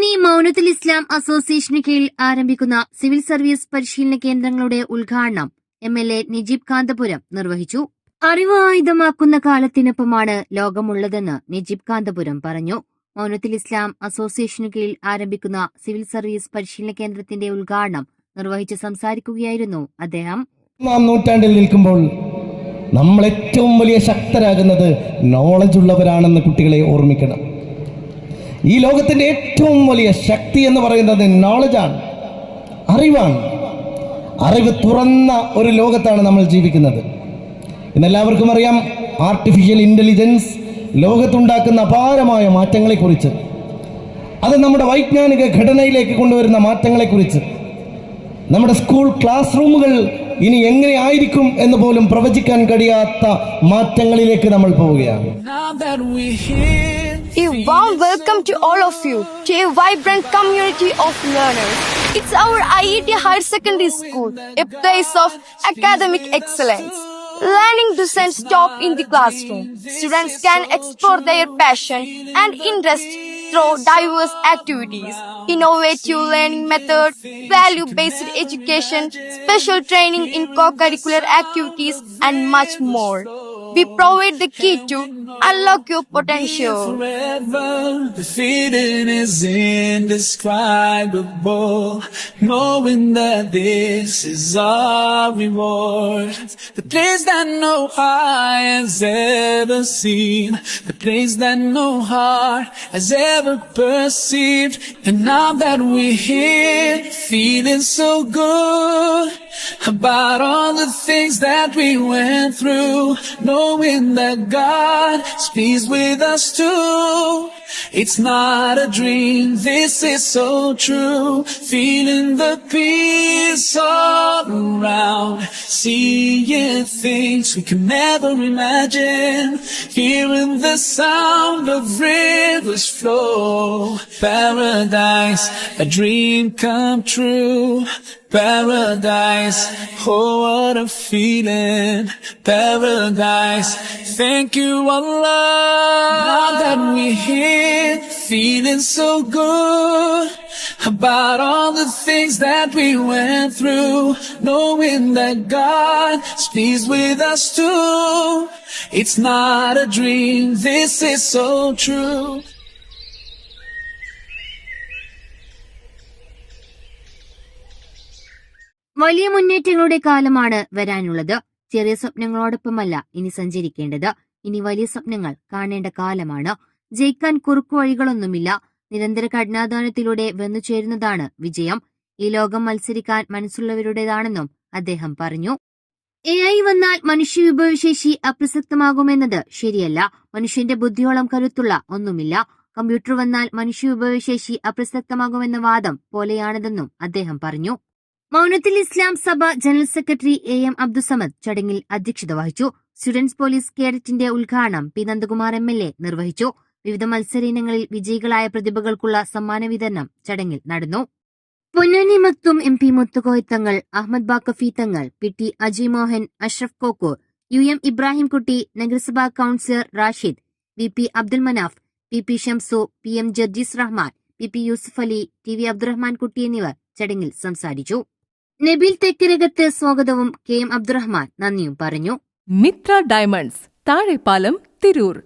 പൊന്നാനി മൗനത്തുൽ ഇസ്ലാം അസോസിയേഷന് കീഴിൽ ആരംഭിക്കുന്ന civil service പരിശീലന കേന്ദ്രങ്ങളുടെ ഉദ്ഘാടനം MLA നജീബ് കാന്തപുരം നിർവഹിച്ചു. അറിവ് ആയുധമാക്കുന്ന കാലത്തിനൊപ്പമാണ് ലോകമുള്ളതെന്ന് നജീബ് കാന്തപുരം പറഞ്ഞു. മൗനത്തുൽ ഇസ്ലാം അസോസിയേഷന് കീഴിൽ ആരംഭിക്കുന്ന സിവിൽ സർവീസ് പരിശീലന കേന്ദ്രത്തിന്റെ ഉദ്ഘാടനം നിർവഹിച്ച് സംസാരിക്കുകയായിരുന്നു അദ്ദേഹം. നൂറ്റാണ്ടിൽ നിൽക്കുമ്പോൾ നമ്മൾ ഏറ്റവും വലിയ ശക്തരാകുന്നത് നോളജ് ഉള്ളവരാണെന്ന് കുട്ടികളെ ഓർമ്മിക്കണം. ഈ ലോകത്തിന്റെ ഏറ്റവും വലിയ ശക്തി എന്ന് പറയുന്നത് നോളജാണ്, അറിവാണ്. അറിവ് തുറന്ന ഒരു ലോകത്താണ് നമ്മൾ ജീവിക്കുന്നത്. ഇന്നെല്ലാവർക്കും അറിയാം, ആർട്ടിഫിഷ്യൽ ഇന്റലിജൻസ് ലോകത്തുണ്ടാക്കുന്ന അപാരമായ മാറ്റങ്ങളെക്കുറിച്ച്, അത് നമ്മുടെ വൈജ്ഞാനിക ഘടനയിലേക്ക് കൊണ്ടുവരുന്ന മാറ്റങ്ങളെക്കുറിച്ച്, നമ്മുടെ സ്കൂൾ ക്ലാസ് റൂമുകൾ ഇനി എങ്ങനെ ആയിരിക്കും എന്ന് പോലും പ്രവചിക്കാൻ കഴിയാത്ത മാറ്റങ്ങളിലേക്ക് നമ്മൾ പോവുകയാണ്. A warm welcome to all of you to a vibrant community of learners. It's our IET Higher Secondary School, a place of academic excellence. Learning doesn't stop in the classroom. Students can explore their passion and interest through diverse activities, innovative learning methods, value-based education, special training in co-curricular activities, and much more. We provide the key to unlock your potential. Forever, the feeling is indescribable, knowing that this is our reward. The place that no eye has ever seen, the place that no heart has ever perceived. And now that we're here, feeling so good about all the things that we went through, knowing that God speaks with us too. It's not a dream, this is so true. Feeling the peace all around, seeing things we can never imagine, hearing the sound of rivers flow. Paradise, a dream come true. Paradise, oh what a feeling. Paradise, thank you Allah. Now that we're here, feeling so good about all the things that we went through, knowing that God speaks with us too. It's not a dream, this is so true. വലിയ മുന്നേറ്റങ്ങളുടെ കാലമാണ് വരാനുള്ളത്. ചെറിയ സ്വപ്നങ്ങളോടൊപ്പമല്ല ഇനി സഞ്ചരിക്കേണ്ടത്. ഇനി വലിയ സ്വപ്നങ്ങൾ കാണേണ്ട കാലമാണ്. ജയിക്കാൻ കുറുക്കു വഴികളൊന്നുമില്ല. നിരന്തര കഠിനാധ്വാനത്തിലൂടെ വന്നുചേരുന്നതാണ് വിജയം. ഈ ലോകം മത്സരിക്കാൻ മനസ്സുള്ളവരുടേതാണെന്നും അദ്ദേഹം പറഞ്ഞു. AI വന്നാൽ മനുഷ്യ വിഭവശേഷി അപ്രസക്തമാകുമെന്നത് ശരിയല്ല. മനുഷ്യന്റെ ബുദ്ധിയോളം കരുത്തുള്ള ഒന്നുമില്ല. കമ്പ്യൂട്ടർ വന്നാൽ മനുഷ്യ വിഭവശേഷി അപ്രസക്തമാകുമെന്ന വാദം പോലെയാണിതെന്നും അദ്ദേഹം പറഞ്ഞു. മൗനത്തുൽ ഇസ്ലാം സഭ ജനറൽ സെക്രട്ടറി AM അബ്ദുസമദ് ചടങ്ങിൽ അധ്യക്ഷത വഹിച്ചു. സ്റ്റുഡൻസ് പോലീസ് കേഡറ്റിന്റെ ഉദ്ഘാടനം P. നന്ദകുമാർ MLA നിർവഹിച്ചു. വിവിധ മത്സര ഇനങ്ങളിൽ വിജയികളായ പ്രതിഭകൾക്കുള്ള സമ്മാന വിതരണം ചടങ്ങിൽ നടന്നു. പൊന്നാനി മക്തും MP മുത്തുകോയ തങ്ങൾ, അഹമ്മദ് ബാക്കഫി തങ്ങൾ, PT അജയ് മോഹൻ, അഷ്റഫ് കോക്കൂർ, UM ഇബ്രാഹിംകുട്ടി, നഗരസഭാ councillor Rashid, VP Abdul Manaf, PP Shamsu, PM Jarjees Rahman, PP Yusuf Ali, TV Abdurahman Kutty എന്നിവർ ചടങ്ങിൽ സംസാരിച്ചു. നബീൽ തെക്കരകത്ത് സ്വാഗതവും KM അബ്ദുറഹ്മാൻ നന്ദിയും പറഞ്ഞു. മിത്ര ഡയമണ്ട്സ്, താഴെപ്പാലം, തിരൂർ.